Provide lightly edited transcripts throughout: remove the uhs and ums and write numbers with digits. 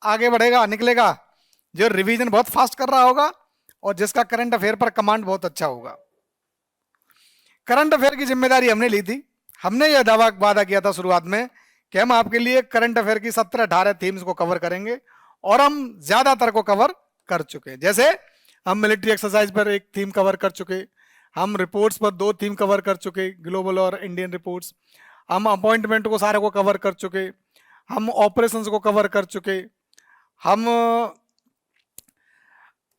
आगे बढ़ेगा, निकलेगा, जो रिवीजन बहुत फास्ट कर रहा होगा और जिसका करंट अफेयर पर कमांड बहुत अच्छा होगा। करंट अफेयर की जिम्मेदारी हमने ली थी। हमने यह दावा वादा किया था शुरुआत में कि हम आपके लिए करंट अफेयर की 17-18 थीम्स को कवर करेंगे और हम ज्यादातर को कवर कर चुके हैं। जैसे हम मिलिट्री एक्सरसाइज पर एक थीम कवर कर चुके, हम रिपोर्ट्स पर 2 थीम कवर कर चुके, ग्लोबल और इंडियन रिपोर्ट्स, हम अपॉइंटमेंट को सारे को कवर कर चुके, हम ऑपरेशंस को कवर कर चुके, हम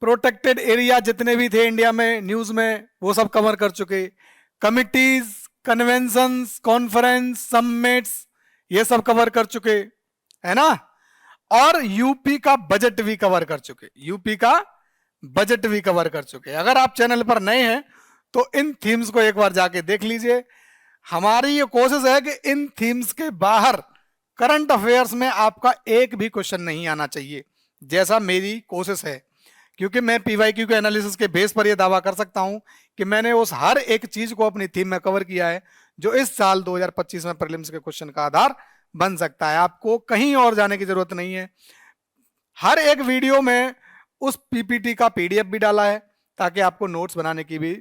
प्रोटेक्टेड एरिया जितने भी थे इंडिया में न्यूज में वो सब कवर कर चुके, कमिटीज, कन्वेंशंस, कॉन्फ्रेंस, समिट्स ये सब कवर कर चुके, है ना। और यूपी का बजट भी कवर कर चुके, यूपी का बजट भी कवर कर चुके। अगर आप चैनल पर नए हैं तो इन थीम्स को एक बार जाके देख लीजिए। हमारी ये कोशिश है कि इन थीम्स के बाहर करंट अफेयर्स में आपका एक भी क्वेश्चन नहीं आना चाहिए, जैसा मेरी कोशिश है, क्योंकि मैं पीवाईक्यू के एनालिसिस के बेस पर यह दावा कर सकता हूं कि मैंने उस हर एक चीज को अपनी थीम में कवर किया है जो इस साल 2025 में प्रीलिम्स के क्वेश्चन का आधार बन सकता है। आपको कहीं और जाने की जरूरत नहीं है। हर एक वीडियो में उस पीपीटी का पीडीएफ भी डाला है ताकि आपको नोट्स बनाने की भी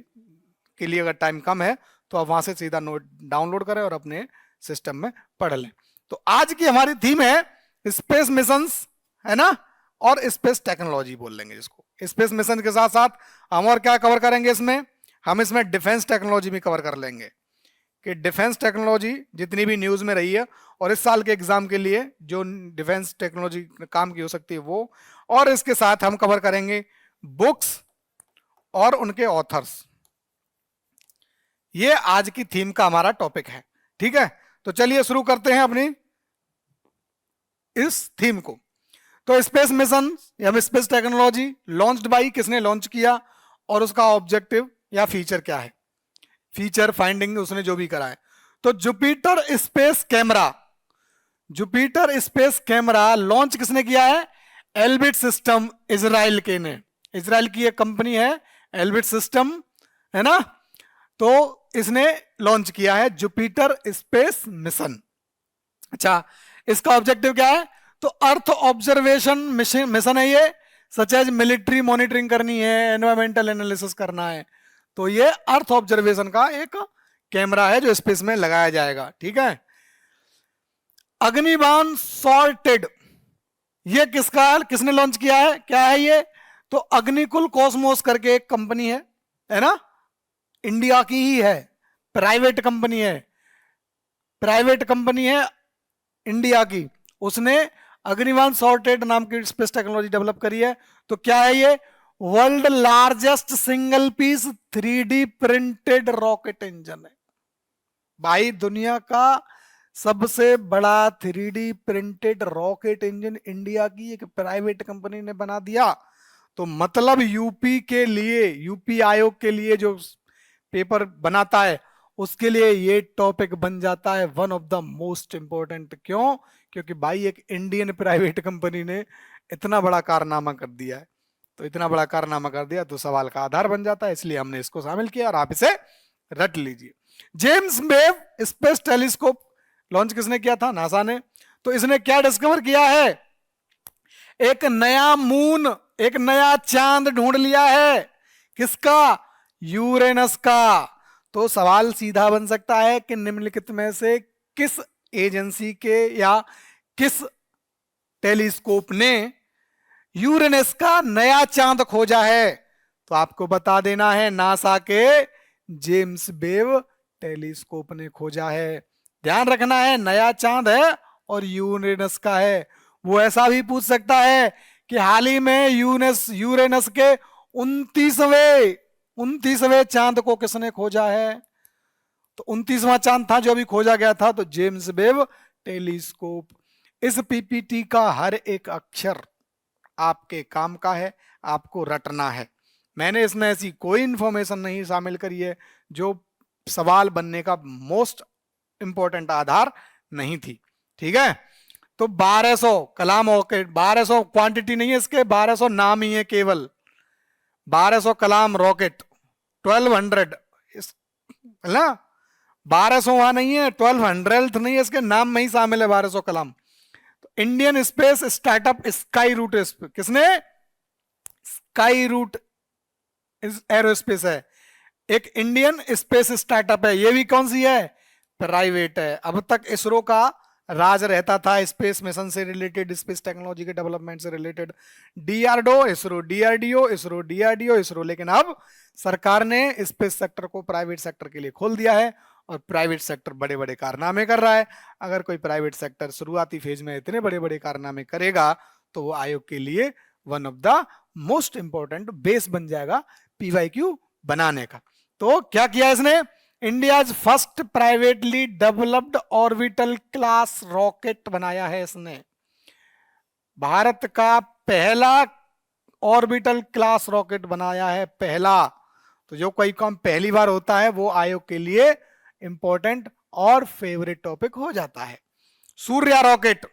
के लिए अगर टाइम कम है तो आप वहां से सीधा नोट डाउनलोड करें और अपने सिस्टम में पढ़ लें। तो आज की हमारी थीम है स्पेस मिशंस, है ना, और स्पेस टेक्नोलॉजी बोल लेंगे जिसको। स्पेस मिशन के साथ साथ हम और क्या कवर करेंगे इसमें, हम इसमें डिफेंस टेक्नोलॉजी भी कवर कर लेंगे कि डिफेंस टेक्नोलॉजी जितनी भी न्यूज में रही है और इस साल के एग्जाम के लिए जो डिफेंस टेक्नोलॉजी काम की हो सकती है वो, और इसके साथ हम कवर करेंगे बुक्स और उनके ऑथर्स। ये आज की थीम का हमारा टॉपिक है, ठीक है। तो चलिए शुरू करते हैं अपनी इस थीम को। तो स्पेस मिशन या स्पेस टेक्नोलॉजी लॉन्च्ड बाई, किसने लॉन्च किया और उसका ऑब्जेक्टिव या फीचर क्या है, फीचर फाइंडिंग उसने जो भी करा है। तो Jupiter space camera, Jupiter space camera launch किसने किया है, एल्बिट सिस्टम, इजराइल के ने, इजराइल की एक कंपनी है एल्बिट सिस्टम, है ना। तो इसने लॉन्च किया है जुपिटर स्पेस मिशन। अच्छा, इसका ऑब्जेक्टिव क्या है, तो अर्थ ऑब्जर्वेशन मिशन है ये, सच एज मिलिट्री मॉनिटरिंग करनी है, एनवायरमेंटल एनालिसिस करना है। तो ये अर्थ ऑब्जर्वेशन का एक कैमरा है जो स्पेस में लगाया जाएगा, ठीक है। अग्निबाण सॉर्टेड, ये किसने लॉन्च किया है, क्या है ये, तो अग्निकुल कॉस्मोस करके एक कंपनी है ना, इंडिया की ही है, प्राइवेट कंपनी है, प्राइवेट कंपनी है इंडिया की, उसने अग्निबाण सॉर्टेड नाम की स्पेस टेक्नोलॉजी डेवलप करी है। तो क्या है ये, world largest single piece 3D printed rocket engine है। भाई दुनिया का सबसे बड़ा 3D printed rocket engine India की एक प्राइवेट कंपनी ने बना दिया। तो मतलब यूपी के लिए, यूपी आयोग के लिए जो पेपर बनाता है उसके लिए ये टॉपिक बन जाता है one of the most important. क्यों, क्योंकि भाई एक इंडियन प्राइवेट कंपनी ने इतना बड़ा कारनामा कर दिया है, तो इतना बड़ा कारनामा कर दिया तो सवाल का आधार बन जाता है, इसलिए हमने इसको शामिल किया और आप इसे रट लीजिए। James Webb space telescope launch किसने किया था, नासा ने। तो इसने क्या डिस्कवर किया है, एक नया मून, एक नया चांद ढूंढ लिया है, किसका, यूरेनस का। तो सवाल सीधा बन सकता है कि निम्नलिखित में से किस एजेंसी के या किस टेलीस्कोप ने यूरेनस का नया चांद खोजा है, तो आपको बता देना है नासा के जेम्स वेब टेलीस्कोप ने खोजा है। ध्यान रखना है नया चांद है और यूरेनस का है। वो ऐसा भी पूछ सकता है कि हाल ही में यूरेनस के 29वें चांद को किसने खोजा है, तो 29वां चांद था जो अभी खोजा गया था, तो जेम्स वेब टेलीस्कोप। इस पीपीटी का हर एक अक्षर आपके काम का है, आपको रटना है। मैंने इसमें ऐसी कोई इंफॉर्मेशन नहीं शामिल करी है जो सवाल बनने का मोस्ट इंपॉर्टेंट आधार नहीं थी, ठीक है। तो 1200 कलाम रॉकेट, 1200 क्वांटिटी नहीं है इसके, 1200 नाम ही है केवल, 1200 कलाम रॉकेट, 1200 ना, 1200 वहां नहीं है, 1200 नहीं है, इसके नाम में ही शामिल है 1200 कलाम। तो Indian space startup Skyroot, किसने? स्काई रूट एरोस्पेस है, एक इंडियन स्पेस स्टार्टअप है। ये भी कौन सी है? प्राइवेट है। अब तक इसरो का राज रहता था स्पेस मिशन से रिलेटेड, स्पेस टेक्नोलॉजी के डेवलपमेंट से related, DRDO ISRO, DRDO ISRO, DRDO ISRO. लेकिन अब सरकार ने स्पेस सेक्टर को प्राइवेट सेक्टर के लिए खोल दिया है और प्राइवेट सेक्टर बड़े बड़े कारनामे कर रहा है। अगर कोई प्राइवेट सेक्टर शुरुआती फेज में इतने बड़े बड़े कारनामे करेगा तो वो आयोग के लिए one of the most important base बन जाएगा पीवाईक्यू बनाने का। तो क्या किया इसने? India's first privately developed orbital class rocket बनाया है इसने। भारत का पहला ऑर्बिटल क्लास रॉकेट बनाया है, पहला। तो जो कोई काम पहली बार होता है वो आयोग के लिए इंपॉर्टेंट और फेवरेट टॉपिक हो जाता है। सूर्या रॉकेट,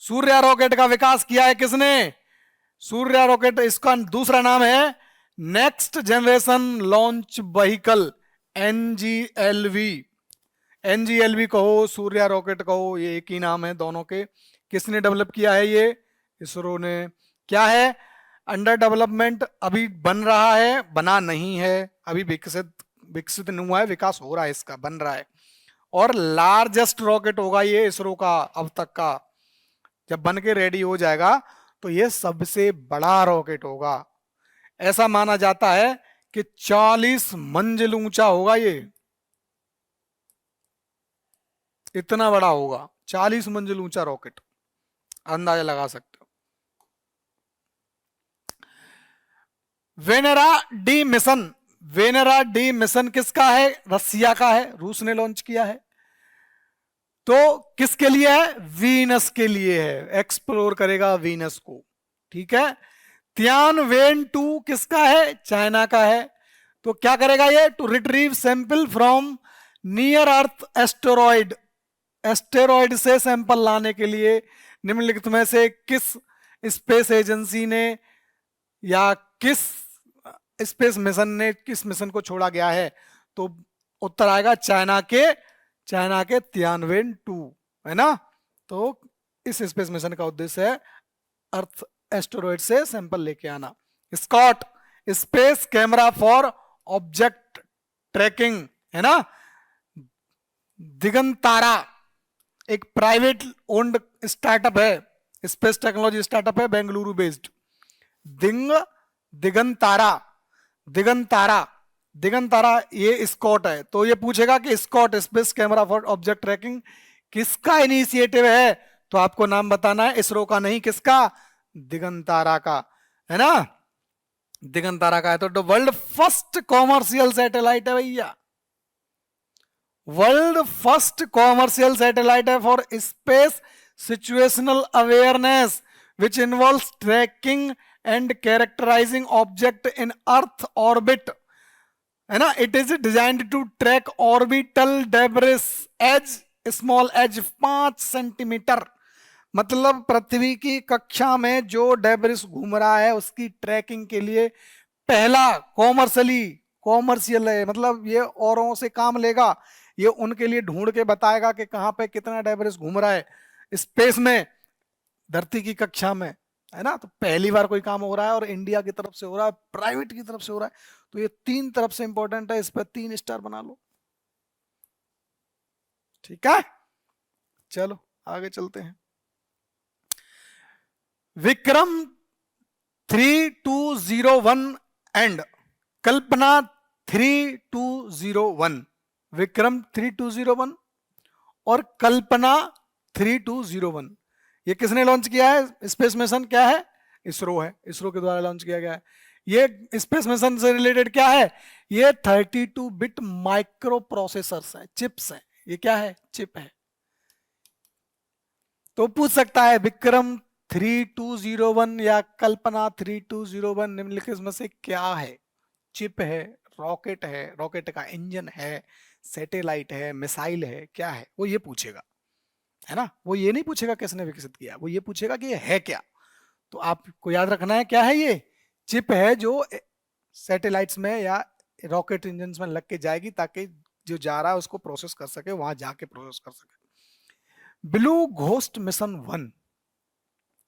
सूर्या रॉकेट का विकास किया है किसने? सूर्या रॉकेट, इसका दूसरा नाम है नेक्स्ट जनरेशन लॉन्च व्हीकल, एनजीएलवी। एनजीएलवी कहो, सूर्या रॉकेट कहो, ये एक ही नाम है दोनों के। किसने डेवलप किया है? ये इसरो ने। क्या है? अंडर डेवलपमेंट, अभी बन रहा है, बना नहीं है, अभी विकसित नहीं हुआ है, विकास हो रहा है इसका, बन रहा है। और लार्जेस्ट रॉकेट होगा ये इसरो का अब तक का। जब बन के रेडी हो जाएगा तो ये सबसे बड़ा रॉकेट होगा। ऐसा माना जाता है कि 40 मंजिल ऊंचा होगा ये, इतना बड़ा होगा, 40 मंजिल ऊंचा रॉकेट, अंदाजा लगा सकते हो। Venera D mission, Venera D mission किसका है? रसिया का है, रूस ने लॉन्च किया है। तो किसके लिए है? वीनस के लिए है, एक्सप्लोर करेगा वीनस को। ठीक है। तियानवेन 2 किसका है? चाइना का है। तो क्या करेगा ये? To retrieve sample from near earth asteroid, asteroid से सैंपल लाने के लिए निम्नलिखित में से किस स्पेस एजेंसी ने या किस स्पेस मिशन ने, किस मिशन को छोड़ा गया है? तो उत्तर आएगा चाइना के तियानवेन 2, है ना। तो इस स्पेस मिशन का उद्देश्य है अर्थ एस्टेरॉइड से सैंपल लेके आना। SCOT, space camera for object tracking, है ना। दिगंतारा एक प्राइवेट ओन्ड स्टार्टअप है, स्पेस टेक्नोलॉजी स्टार्टअप है, बेंगलुरु बेस्ड। दिगंतारा, दिगंतारा, दिगंतारा ये स्कॉट है। तो ये पूछेगा कि SCOT space camera for object tracking किसका इनिशिएटिव है? तो आपको नाम बताना है, इसरो का नहीं, किसका? दिगंतारा का, है ना। दिगंतारा का है। तो वर्ल्ड फर्स्ट कॉमर्शियल सैटेलाइट है भैया, वर्ल्ड फर्स्ट कॉमर्शियल सैटेलाइट है for space situational awareness which involves tracking and characterising object in earth orbit, है ना। It is designed to track orbital debris as small as 5 centimetre. मतलब पृथ्वी की कक्षा में जो डेब्रिस घूम रहा है उसकी ट्रैकिंग के लिए पहला कॉमर्शियल है। मतलब ये औरों से काम लेगा, ये उनके लिए ढूंढ के बताएगा कि कहां पे कितना डेब्रिस घूम रहा है स्पेस में, धरती की कक्षा में, है ना। तो पहली बार कोई काम हो रहा है और इंडिया की तरफ से हो रहा है, प्राइवेट की तरफ से हो रहा है। तो ये 3 तरफ से इंपॉर्टेंट है, इस पर 3 स्टार बना लो। ठीक है, चलो आगे चलते हैं। विक्रम 3201 एंड कल्पना 3201, विक्रम 3201 और कल्पना 3201, ये किसने लॉन्च किया है? स्पेस मिशन क्या है? इसरो है, इसरो के द्वारा लॉन्च किया गया है। ये स्पेस मिशन से रिलेटेड क्या है? ये 32 बिट माइक्रो प्रोसेसर्स है, चिप्स है। ये क्या है? चिप है। तो पूछ सकता है विक्रम 3201 या कल्पना 3201 निम्नलिखित में से क्या है? चिप है, रॉकेट है, रॉकेट का इंजन है, सैटेलाइट है, मिसाइल है, क्या है? वो ये पूछेगा, है ना। वो ये नहीं पूछेगा किसने विकसित किया, वो ये पूछेगा कि ये है क्या। तो आपको याद रखना है क्या है ये? चिप है जो सैटेलाइट्स में या रॉकेट इंजन में लग के जाएगी ताकि जो जा रहा है उसको प्रोसेस कर सके, वहां जाके प्रोसेस कर सके। ब्लू घोस्ट मिशन 1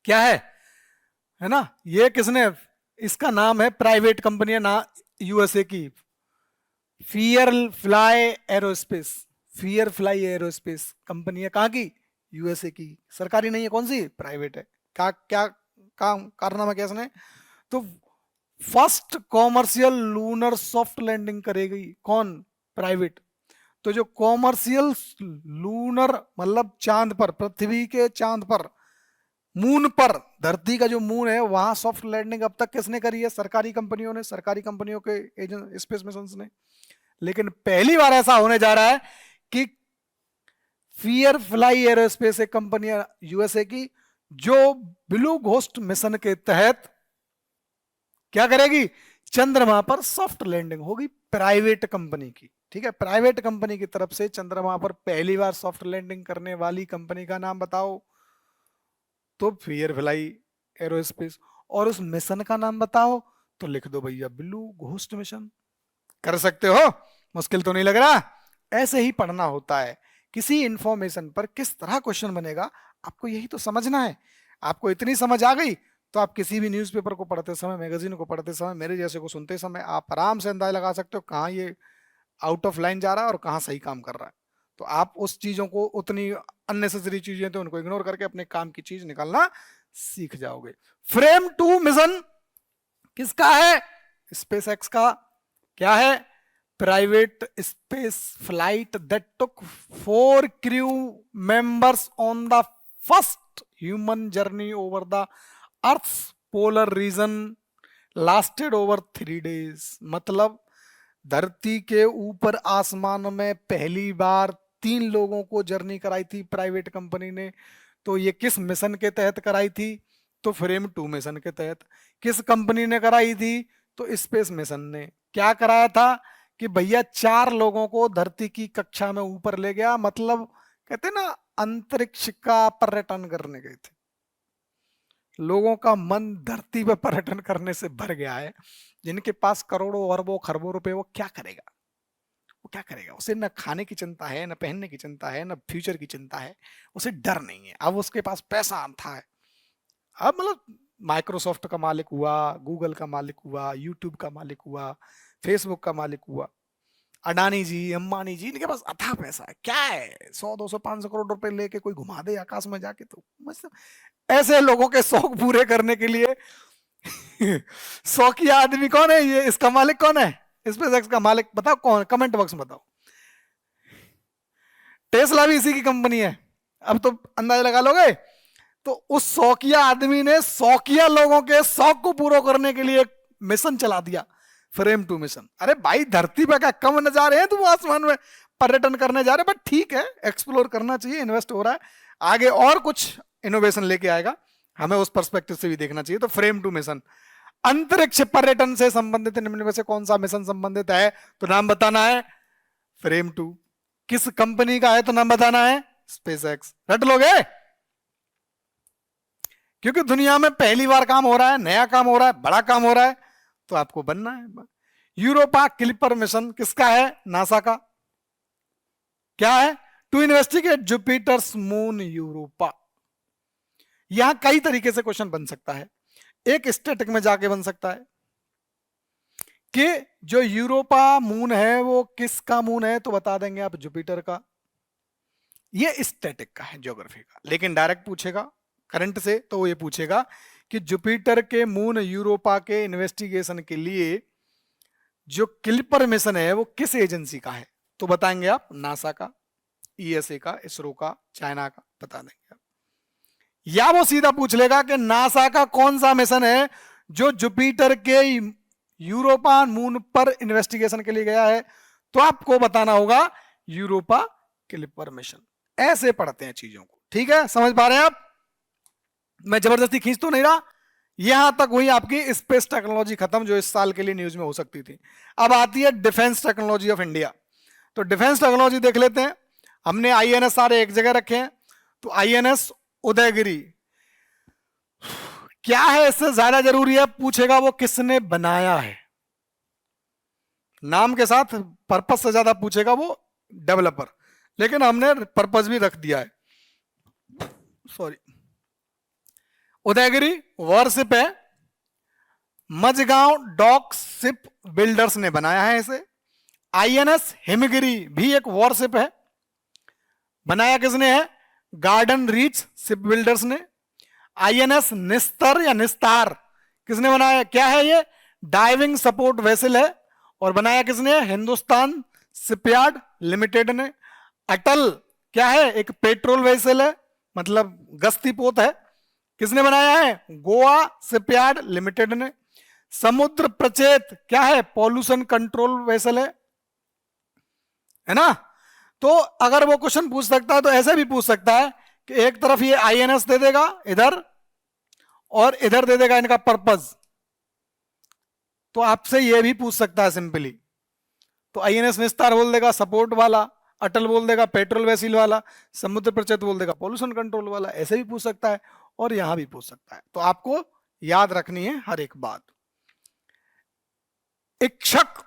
क्या है ना, ये किसने, इसका नाम है, प्राइवेट कंपनी है ना, यूएसए की, fear fly aerospace. Fear fly aerospace company है, कहां की, यूएसए की, सरकारी नहीं है, कौन सी, प्राइवेट है। क्या क्या काम कारनामा है क्या इसने, तो first commercial lunar soft landing करेगी, कौन, प्राइवेट। तो जो कॉमर्शियल लूनर मतलब चांद पर, पृथ्वी के चांद पर, मून पर, धरती का जो मून है वहां सॉफ्ट लैंडिंग अब तक किसने करी है, सरकारी कंपनियों ने, सरकारी कंपनियों के एजेंट स्पेस मिशन ने। लेकिन पहली बार ऐसा होने जा रहा है कि फियर फ्लाई एरोस्पेस एक कंपनी है यूएसए की, जो ब्लू घोस्ट मिशन के तहत क्या करेगी, चंद्रमा पर सॉफ्ट लैंडिंग होगी, प्राइवेट कंपनी की, ठीक है, प्राइवेट कंपनी की तरफ से चंद्रमा पर पहली बार सॉफ्ट लैंडिंग करने वाली कंपनी का नाम बताओ, तो फियर फ्लाई एरोस्पेस। और उस मिशन का नाम बताओ, तो लिख दो भैया ब्लू घोस्ट मिशन। कर सकते हो, मुश्किल तो नहीं लग रहा। ऐसे ही पढ़ना होता है, किसी इंफॉर्मेशन पर किस तरह क्वेश्चन बनेगा आपको यही तो समझना है। आपको इतनी समझ आ गई तो आप किसी भी न्यूज़पेपर को पढ़ते समय, मैगजीन को पढ़ते समय, मेरे जैसे को सुनते समय आप आराम से अंदाजा लगा सकते हो कहाँ ये आउट ऑफ लाइन जा रहा है और कहाँ सही काम कर रहा है। तो आप उस चीजों को, उतनी अननेसेसरी चीजें तो उनको इग्नोर करके अपने काम की चीज निकालना सीख जाओगे। फ्रेम 2 मिशन किसका है, स्पेस एक्स का। क्या है, private space flight that took 4 crew members on the first human journey over the earth's polar region lasted over 3 days। मतलब धरती के ऊपर आसमान में पहली बार 3 लोगों को जर्नी कराई थी प्राइवेट कंपनी ने। तो ये किस मिशन के तहत कराई थी, तो फ्रेम 2 मिशन के तहत। किस कंपनी ने कराई थी, तो स्पेस मिशन ने। क्या कराया था कि भैया 4 लोगों को धरती की कक्षा में ऊपर ले गया, मतलब कहते ना अंतरिक्ष का पर्यटन करने गए थे। लोगों का मन धरती पर पर्यटन करने से भर गया है। जिनके पास करोड़ों अरबों खरबों रुपए, वो क्या करेगा, वो क्या करेगा, उसे न खाने की चिंता है, न पहनने की चिंता है, न फ्यूचर की चिंता है, उसे डर नहीं है। अब उसके पास पैसा था है, अब मतलब माइक्रोसॉफ्ट का मालिक हुआ, गूगल का मालिक हुआ, यूट्यूब का मालिक हुआ, फेसबुक का मालिक हुआ, अडानी जी, अंबानी जी, इनके पास अथाह पैसा है। क्या है, 100 200 500 करोड़ रुपए लेके कोई घुमा दे आकाश में जाके, तो मतलब ऐसे लोगों के शौक पूरे करने के लिए शौकिया आदमी कौन है, ये इसका मालिक कौन है, स्पेस एक्स का मालिक बताओ कौन, कमेंट बॉक्स में बताओ। टेस्ला भी इसी की कंपनी है, अब तो अंदाजा लगा लोगे। तो उस शौकिया आदमी ने शौकिया लोगों के शौक को पूरा करने के लिए एक मिशन चला दिया, फ्रेम 2 मिशन। अरे भाई धरती पे क्या कम नजारे हैं, तुम आसमान में पर्यटन करने जा रहे, बट ठीक है, एक्सप्लोर करना चाहिए, इन्वेस्ट हो रहा है, आगे और कुछ इनोवेशन लेके आएगा, हमें उस पर्सपेक्टिव से भी देखना चाहिए। तो फ्रेम 2 मिशन अंतरिक्ष पर्यटन से संबंधित निम्न में से कौन सा मिशन संबंधित है, तो नाम बताना है, फ्रेम 2। किस कंपनी का है, तो नाम बताना है, स्पेस एक्स। रट लोगे, क्योंकि दुनिया में पहली बार काम हो रहा है, नया काम हो रहा है, बड़ा काम हो रहा है, तो आपको बनना है। यूरोपा क्लिपर मिशन किसका है, नासा का। क्या है, to investigate Jupiter's moon Europa. यहां कई तरीके से क्वेश्चन बन सकता है, एक स्टैटिक में जाके बन सकता है कि जो यूरोपा मून है वो किसका मून है, तो बता देंगे आप जुपिटर का। ये स्टैटिक का है, ज्योग्राफी का। लेकिन डायरेक्ट पूछेगा करंट से, तो वो ये पूछेगा कि जुपिटर के मून यूरोपा के इन्वेस्टिगेशन के लिए जो क्लिपर मिशन है वो किस एजेंसी का है, तो बताएंगे आप, नासा का, ईएसए का, इसरो का, चाइना का, बता देंगे आप। या वो सीधा पूछ लेगा कि नासा का कौन सा मिशन है जो जुपिटर के यूरोपा मून पर इन्वेस्टिगेशन के लिए गया है, तो आपको बताना होगा यूरोपा क्लिपर मिशन। ऐसे पढ़ते हैं चीजों को, ठीक है, समझ पा रहे हैं आप। मैं जबरदस्ती खींच तो नहीं रहा। यहां तक हुई आपकी स्पेस टेक्नोलॉजी खत्म, जो इस साल के लिए न्यूज में हो सकती थी। अब आती है डिफेंस टेक्नोलॉजी ऑफ इंडिया। तो डिफेंस टेक्नोलॉजी देख लेते हैं। हमने आईएनएस सारे एक जगह रखे हैं, तो आईएनएस उदयगिरी क्या है, इससे ज्यादा जरूरी है पूछेगा वो किसने बनाया है, नाम के साथ पर्पस से ज्यादा पूछेगा वो डेवलपर, लेकिन हमने पर्पस भी रख दिया है। सॉरी, उदयगिरी वॉरशिप है, मझगांव डॉक शिप बिल्डर्स ने बनाया है इसे। आईएनएस हिमगिरी भी एक वॉरशिप है, बनाया किसने है? गार्डन रीच शिप बिल्डर्स ने। आईएनएस निस्तर या निस्तार किसने बनाया? क्या है ये? डाइविंग सपोर्ट वेसल है, और बनाया किसने? हिंदुस्तान शिपयार्ड लिमिटेड ने। अटल क्या है? एक पेट्रोल वेसल है, मतलब गश्ती पोत है, किसने बनाया है? गोवा शिपयार्ड लिमिटेड ने। समुद्र प्रचेत क्या है? पॉल्यूशन कंट्रोल वेसल है ना। तो अगर वो क्वेश्चन पूछ सकता है तो ऐसे भी पूछ सकता है कि एक तरफ ये आईएनएस दे देगा इधर, और इधर दे देगा इनका पर्पज, तो आपसे ये भी पूछ सकता है सिंपली। तो आईएनएस विस्तार बोल देगा सपोर्ट वाला, अटल बोल देगा पेट्रोल वेसल वाला, समुद्र प्रचेत बोल देगा पॉल्यूशन कंट्रोल वाला, ऐसे भी पूछ सकता है और यहां भी पूछ सकता है। तो आपको याद रखनी है हर एक बात। इक्षक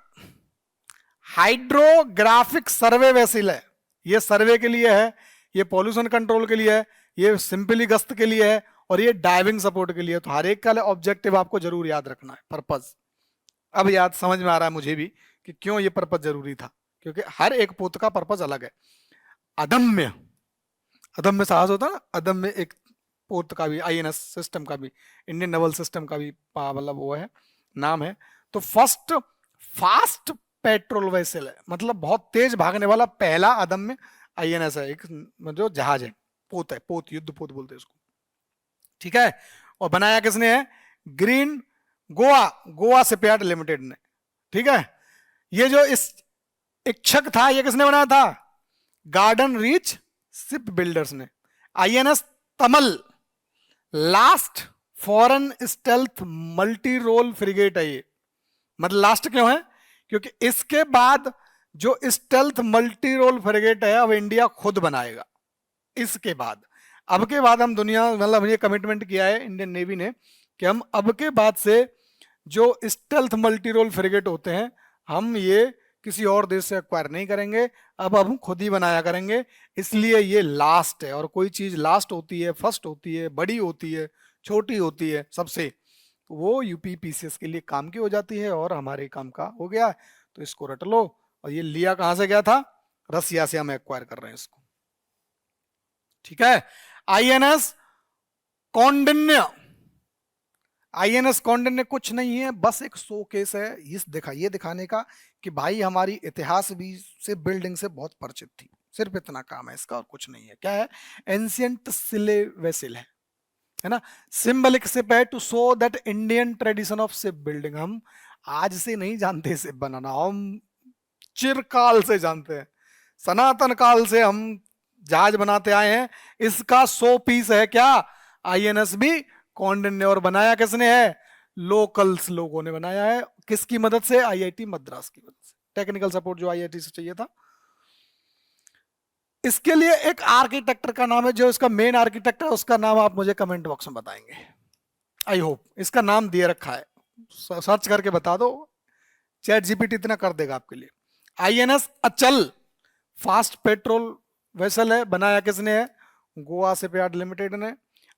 हाइड्रोग्राफिक सर्वे वेसल है, ये सर्वे के लिए है, ये पॉल्यूशन कंट्रोल के लिए है, ये सिंपली गश्त के लिए है, और ये डाइविंग सपोर्ट के लिए। तो हर एक का ऑब्जेक्टिव आपको जरूर याद रखना है, पर्पज। अब याद समझ में आ रहा है मुझे भी कि क्यों ये पर्पज जरूरी था, क्योंकि हर एक पोत का पर्पज अलग है। अदम्य, अदम्य साहस होता है ना, अदम्य एक पोत का भी, आईएनएस सिस्टम का भी, इंडियन नेवल सिस्टम का भी मतलब वो है, नाम है। तो फर्स्ट फास्ट पेट्रोल वेसल है, मतलब बहुत तेज भागने वाला पहला अदम्य आईएनएस है, एक जो जहाज है, पोत है, पोत युद्ध पोत बोलते हैं उसको, ठीक है। और बनाया किसने है? ग्रीन गोवा शिपयार्ड लिमिटेड ने, ठीक है। ये जो इस इक्षक था ये किसने बनाया था? गार्डन रीच शिप बिल्डर्स ने। INS Tamal last foreign stealth multi role frigate है ये, मतलब लास्ट क्यों है? क्योंकि इसके बाद जो स्टेल्थ मल्टी रोल फ्रिगेट है अब इंडिया खुद बनाएगा। इसके बाद, अब के बाद हम दुनिया, मतलब ये कमिटमेंट किया है इंडियन नेवी ने कि हम अब के बाद से जो स्टेल्थ मल्टी रोल फ्रिगेट होते हैं हम ये किसी और देश से एक्वायर नहीं करेंगे, अब हम खुद ही बनाया करेंगे। इसलिए ये लास्ट है, और कोई चीज लास्ट होती है, फर्स्ट होती है, बड़ी होती है, छोटी होती है, सबसे वो यूपीपीसीएस के लिए काम की हो जाती है, और हमारे काम का हो गया। तो इसको रट लो। और ये लिया कहां से गया था? रसिया से हम एक्वायर कर रहे हैं इसको, ठीक है। आईएनएस कौंडिन्य, आईएनएस कौंडिन्य कुछ नहीं है, बस एक शोकेस है ये दिखाने का कि भाई हमारी इतिहास भी से बिल्डिंग से बहुत परिचित थी, सिर्फ इतना काम है इसका और कुछ नहीं है। क्या है? एंशियंट सिले वेसल है ना, सिंबलिक शिप है to show that Indian tradition of ship building. हम आज से नहीं जानते शिप बनाना, हम चिरकाल से जानते हैं, सनातन काल से हम जहाज बनाते आए हैं। इसका 100 पीस है क्या? आईएनएस भी कौंडिन्य। और बनाया किसने है? लोकल्स लोगों ने बनाया है। किसकी मदद से? आईआईटी मद्रास की मदद से, टेक्निकल सपोर्ट जो आईआईटी से चाहिए था। इसके लिए एक आर्किटेक्टर का नाम है, जो इसका मेन आर्किटेक्ट है उसका नाम आप मुझे कमेंट बॉक्स में बताएंगे। आई होप इसका नाम दिए रखा है, सर्च करके बता दो, चैट जीपीटी इतना कर देगा आपके लिए। आईएनएस अचल फास्ट पेट्रोल वेसल है, बनाया किसने है? गोवा शिपयार्ड लिमिटेड ने।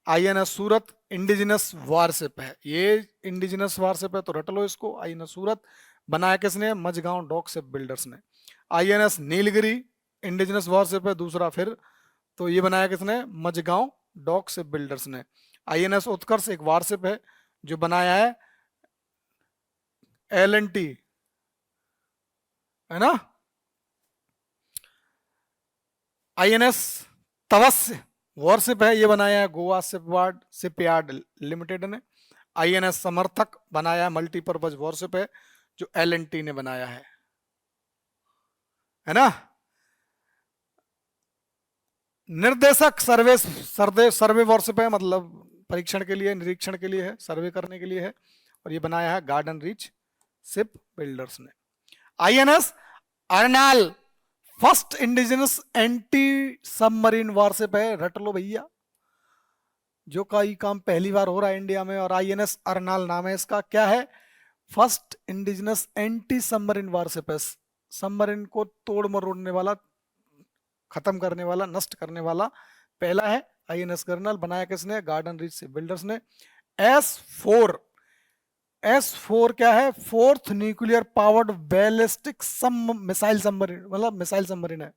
आईएनएस सूरत इंडिजिनस वारशिप है, ये इंडिजिनस वारशिप है तो रट लो इसको। आईएनएस सूरत बनाया किसने? मझगांव डॉक शिप बिल्डर्स ने। आईएनएस नीलगिरी इंडिजिनस वारशिप है दूसरा, फिर तो ये बनाया किसने? मझगांव डॉक शिप बिल्डर्स ने। आईएनएस उत्कर्ष एक वारशिप है जो बनाया है एल&टी, है ना। आईएनएस तवस्य वॉरशिप है, ये बनाया है गोवा शिपयार्ड लिमिटेड ने। आईएनएस समर्थक बनाया है मल्टीपर्पज वॉरशिप है जो एल&टी ने बनाया है ना। निर्देशक सर्वे वॉरशिप है, मतलब परीक्षण के लिए, निरीक्षण के लिए है, सर्वे करने के लिए है, और ये बनाया है गार्डन रीच शिप बिल्डर्स ने। INS Arnala first indigenous anti submarine warship है, रट लो भैया, जो का ये काम पहली बार हो रहा है इंडिया में। और आईएनएस अर्नाल नाम है इसका। क्या है? First indigenous anti submarine warship है, सबमरीन को तोड़ मरोड़ने वाला, खत्म करने वाला, नष्ट करने वाला पहला है INS कर्नल। बनाया किसने? गार्डन रीच शिप बिल्डर्स ने। S4, S4 क्या है? Fourth nuclear powered ballistic missile submarine, मतलब मिसाइल सबमरीन है।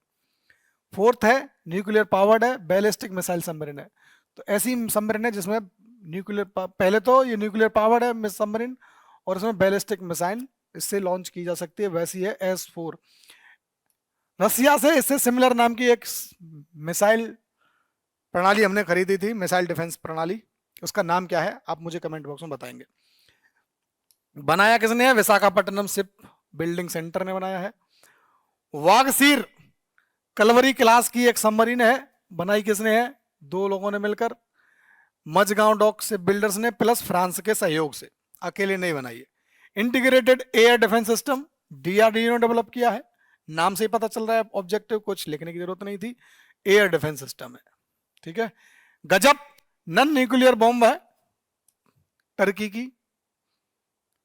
फोर्थ है, न्यूक्लियर पावर्ड है, बैलिस्टिक मिसाइल सबमरीन है। तो ऐसी सबमरीन है जिसमें न्यूक्लियर, पहले तो ये न्यूक्लियर पावर्ड है सबमरीन, और इसमें बैलिस्टिक मिसाइल इससे लॉन्च की जा सकती है, वैसी है S4। रसिया से इससे सिमिलर नाम की एक मिसाइल प्रणाली हमने खरीदी थी, मिसाइल डिफेंस प्रणाली। उसका नाम क्या है आप मुझे कमेंट बॉक्स में बताएंगे। बनाया किसने है? विशाखापट्टनम शिप बिल्डिंग सेंटर ने बनाया है। वागसीर कलवरी क्लास की एक सबमरीन है, बनाई किसने है? दो लोगों ने मिलकर, मजगांव डॉक शिप बिल्डर्स ने प्लस फ्रांस के सहयोग से, अकेले नहीं बनाई है। Integrated air defence system DRDO ने डेवलप किया है, नाम से ही पता चल रहा है, ऑब्जेक्टिव कुछ लिखने की जरूरत नहीं थी, एयर डिफेंस सिस्टम है। ठीक है। गजब नन न्यूक्लियर बॉम्ब है टर्की की।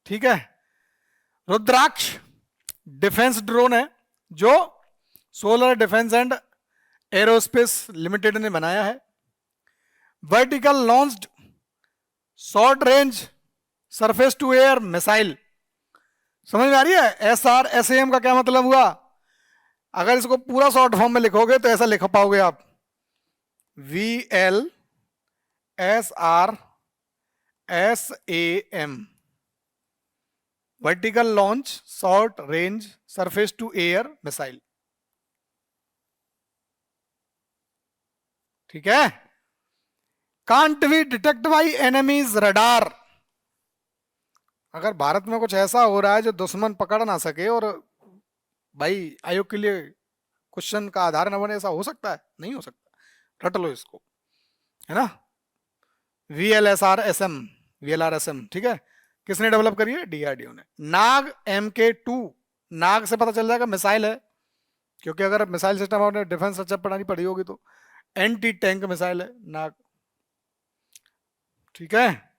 ठीक है। रुद्राक्ष डिफेंस ड्रोन है जो Solar Defence and Aerospace Limited ने बनाया है। Vertical launched short range surface to air missile, समझ में आ रही है? SRSAM का क्या मतलब हुआ? अगर इसको पूरा शॉर्ट फॉर्म में लिखोगे तो ऐसा लिख पाओगे आप, VLSRSAM, vertical launch short range surface to air missile. ठीक है। Can't be detect by enemies radar, अगर भारत में कुछ ऐसा हो रहा है जो दुश्मन पकड़ ना सके और भाई आयोग के लिए क्वेश्चन का आधार न बने, ऐसा हो सकता है? नहीं हो सकता, रट लो इसको, है ना। VLRSM, ठीक है। किसने डेवलप करी है? DRDO ने। नाग MK2, नाग से पता चल जाएगा मिसाइल है, क्योंकि अगर मिसाइल सिस्टम आपने डिफेंस अच्छा पढ़ानी पड़ी होगी तो एंटी टैंक मिसाइल है नाग। ठीक है।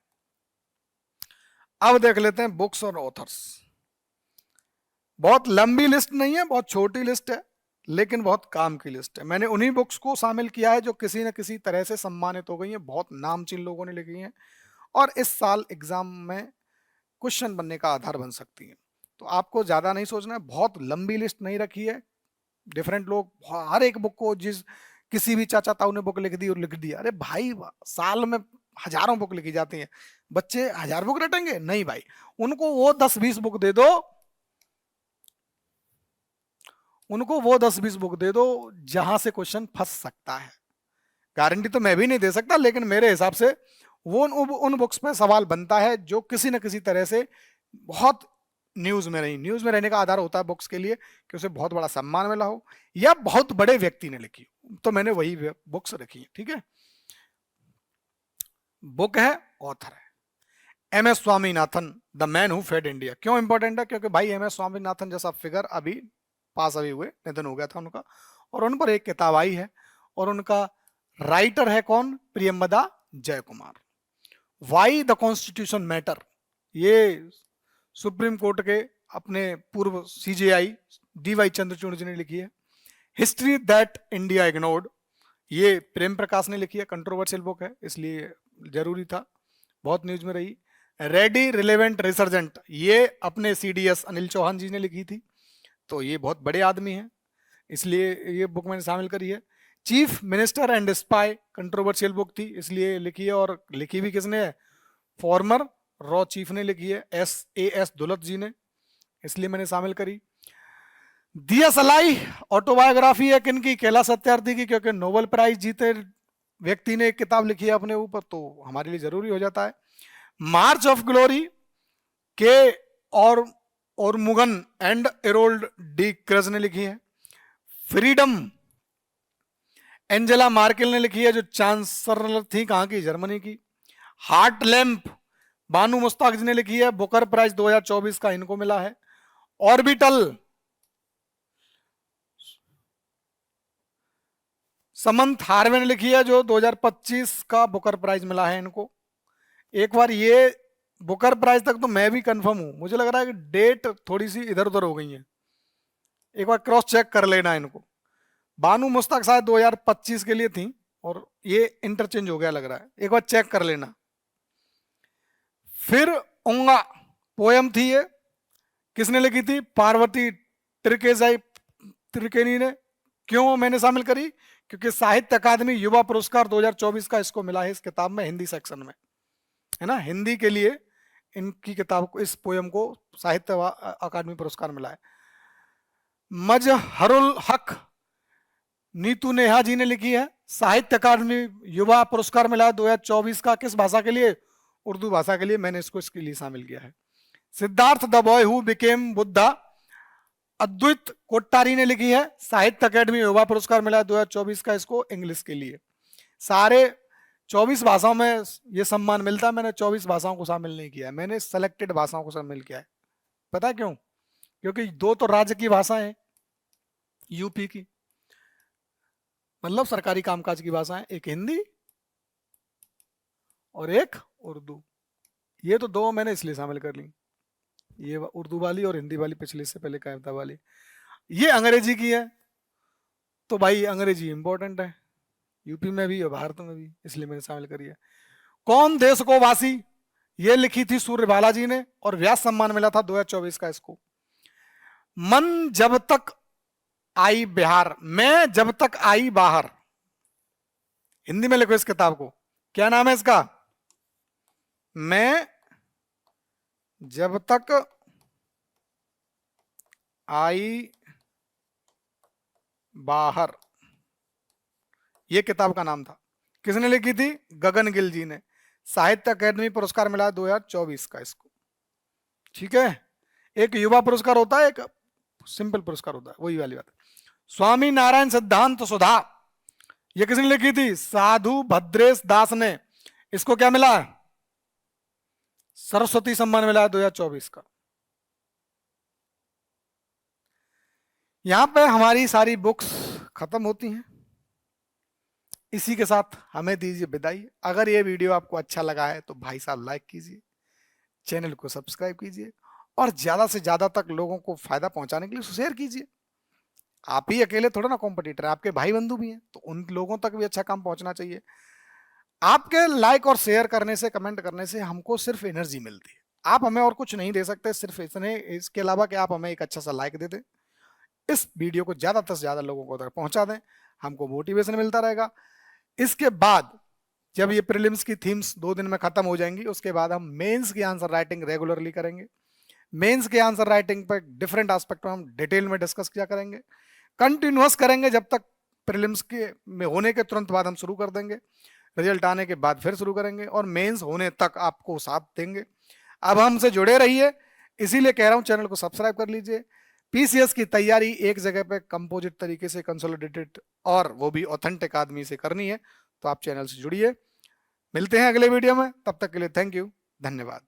अब देख लेते हैं बुक्स और ऑथर्स। बहुत लंबी लिस्ट नहीं है, बहुत छोटी लिस्ट है, लेकिन बहुत काम की लिस्ट है। मैंने उन्हीं बुक्स को शामिल किया है जो किसी न किसी तरह से सम्मानित हो गई हैं, बहुत नामचीन लोगों ने लिखी हैं और इस साल एग्जाम में क्वेश्चन बनने का आधार बन सकती हैं। तो आपको ज्यादा नहीं सोचना है, बहुत लंबी लिस्ट नहीं रखी है। डिफरेंट लोग हर एक बुक को, जिस किसी भी चाचा ताऊ ने बुक लिख दी और लिख दिया, अरे भाई साल में हजारों बुक लिखी जाती हैं, बच्चे 1000 बुक रटेंगे? नहीं भाई, उनको वो 10-20 बुक दे दो, उनको वो 10-20 बुक दे दो जहां से क्वेश्चन फंस सकता है। गारंटी तो मैं भी नहीं दे सकता, लेकिन मेरे हिसाब से वो उन बुक्स पे सवाल बनता है जो किसी न किसी तरह से बहुत न्यूज में रही। न्यूज में रहने का आधार होता है बुक्स के लिए कि उसे बहुत बड़ा सम्मान मिला हो या बहुत बड़े व्यक्ति ने लिखी, तो मैंने वही बुक्स रखी है। ठीक है। बुक है, ऑथर है MS Swaminathan, the man who fed India. क्यों इंपॉर्टेंट है? क्योंकि भाई MS स्वामीनाथन जैसा फिगर अभी पास अभी हुए, निधन हो गया था उनका, और उन पर एक किताब आई है और उनका राइटर है कौन? Priyamvada Jaikumar. Why the constitution matter, ये सुप्रीम कोर्ट के अपने पूर्व CJI DY चंद्रचूड़ जी ने लिखी है। हिस्ट्री दैट इंडिया इग्नोर्ड, ये प्रेम प्रकाश ने लिखी है, कंट्रोवर्शियल बुक है इसलिए जरूरी था, बहुत न्यूज में रही। रेडी रिलेवेंट रिसर्जेंट, ये अपने CDS अनिल चौहान जी ने लिखी थी, तो ये बहुत बड़े आदमी हैं इसलिए ये बुक मैंने शामिल करी है। Chief minister and spy, controversial book थी इसलिए लिखी है, और लिखी भी किसने है? फॉर्मर रॉ चीफ ने लिखी है, SAS दुलत जी ने, इसलिए मैंने शामिल करी। दिया सलाई ऑटोबायोग्राफी है किनकी? कैलाश सत्यार्थी की, क्योंकि नोबेल प्राइज जीते व्यक्ति ने एक किताब लिखी है अपने ऊपर, तो हमारे लिए जरूरी हो जाता है। मार्च ऑफ ग्लोरी के और Mugen and Errol D cruise ने लिखी है। फ्रीडम एंजेला मार्केल ने लिखी है, जो चांसलर थी कहां की? जर्मनी की। हार्ट लैंप बानू मुश्ताक जी ने लिखी है, बुकर प्राइज 2024 का इनको मिला है। ऑर्बिटल समंत हार्वे ने लिखी है, जो 2025 का बुकर प्राइज मिला है इनको। एक बार ये बुकर प्राइज तक तो मैं भी कंफर्म हूं, मुझे लग रहा है कि डेट थोड़ी सी इधर उधर हो गई है, एक बार क्रॉस चेक कर लेना इनको। बानू मुश्ताक शायद 2025 के लिए थी और ये इंटरचेंज हो गया लग रहा है, एक बार चेक कर लेना। फिर ओंगा पोयम थी, ये किसने लिखी थी? पार्वती त्रिकेनी ने। क्यों मैंने शामिल करी? क्योंकि साहित्य अकादमी युवा पुरस्कार 2024 का इसको मिला है इस किताब में, हिंदी सेक्शन में, है ना। हिंदी के लिए इनकी किताब को, इस पोयम को साहित्य अकादमी पुरस्कार मिला है। मजहरुल हक नीतू नेहा जी ने लिखी है, साहित्य अकादमी युवा पुरस्कार मिला है 2024 का, किस भाषा के लिए? उर्दू भाषा के लिए। मैंने इसको इसके लिए शामिल किया है। Siddhartha the boy who became Buddha Advait Kottari ने लिखी है, साहित्य अकादमी युवा पुरस्कार मिला है 2024 का इसको, इंग्लिश के लिए। सारे 24 भाषाओं में ये सम्मान मिलता है, मैंने 24 भाषाओं को शामिल नहीं किया है, मैंने सेलेक्टेड भाषाओं को शामिल किया है। पता है क्यों? क्योंकि 2 तो राज्य की भाषाएं, यूपी की, मतलब सरकारी कामकाज की भाषाएं, एक हिंदी और एक उर्दू। ये तो 2 मैंने इसलिए शामिल कर ली, ये उर्दू वाली और हिंदी वाली पिछले से पहले कायदा वाली। ये अंग्रेजी की है, तो भाई अंग्रेजी इंपॉर्टेंट है यूपी में भी और भारत में भी, इसलिए मैंने शामिल करी है। कौन देश को वासी, ये लिखी थी सूर्यबाला जी ने और व्यास सम्मान मिला था 2024 का इसको। मन जब तक आई बिहार, मैं जब तक आई बाहर, हिंदी में लिखो इस किताब को, क्या नाम है इसका? मैं जब तक आई बाहर, ये किताब का नाम था। किसने लिखी थी? गगन गिल जी ने। साहित्य अकादमी पुरस्कार मिला 2024 का इसको। ठीक है, एक युवा पुरस्कार होता है, एक सिंपल पुरस्कार होता है, वही वाली बात है। स्वामी नारायण सिद्धांत सुधा, ये किसने लिखी थी? साधु भद्रेश दास ने। इसको क्या मिला? सरस्वती सम्मान मिला है 2024 का। यहां पे हमारी सारी बुक्स खत्म होती हैं। इसी के साथ हमें दीजिए विदाई। अगर ये वीडियो आपको अच्छा लगा है तो भाई साहब लाइक कीजिए, चैनल को सब्सक्राइब कीजिए और ज्यादा से ज्यादा तक लोगों को फायदा पहुंचाने के लिए शेयर कीजिए। आप ही अकेले थोड़ा ना कॉम्पिटिटर, आपके भाई बंधु भी हैं, तो उन लोगों तक भी अच्छा काम पहुंचना चाहिए। आपके लाइक और शेयर करने से, कमेंट करने से हमको सिर्फ एनर्जी मिलती है। आप हमें और कुछ नहीं दे सकते, सिर्फ इतने, इसके अलावा कि आप हमें एक अच्छा सा लाइक दे दें, इस वीडियो को ज्यादा से ज्यादा लोगों को तक पहुंचा दें, हमको मोटिवेशन मिलता रहेगा। इसके बाद जब ये प्रीलिम्स की थीम्स 2 दिन में खत्म हो जाएंगी, उसके बाद हम मेंस की आंसर राइटिंग रेगुलरली करेंगे। मेंस के आंसर राइटिंग पर डिफरेंट एस्पेक्ट में हम डिटेल में डिस्कस किया करेंगे, कंटिन्यूअस करेंगे जब तक प्रीलिम्स के में होने के तुरंत बाद हम शुरू कर देंगे, रिजल्ट आने के बाद फिर शुरू करेंगे और मेंस होने तक आपको साथ देंगे। अब हमसे जुड़े रहिए, इसीलिए कह रहा हूं चैनल को सब्सक्राइब कर लीजिए। पीसीएस की तैयारी एक जगह पे कंपोजिट तरीके से, कंसोलिडेटेड और वो भी ऑथेंटिक आदमी से करनी है, तो आप चैनल से जुड़िए। मिलते हैं अगले वीडियो में, तब तक के लिए थैंक यू, धन्यवाद।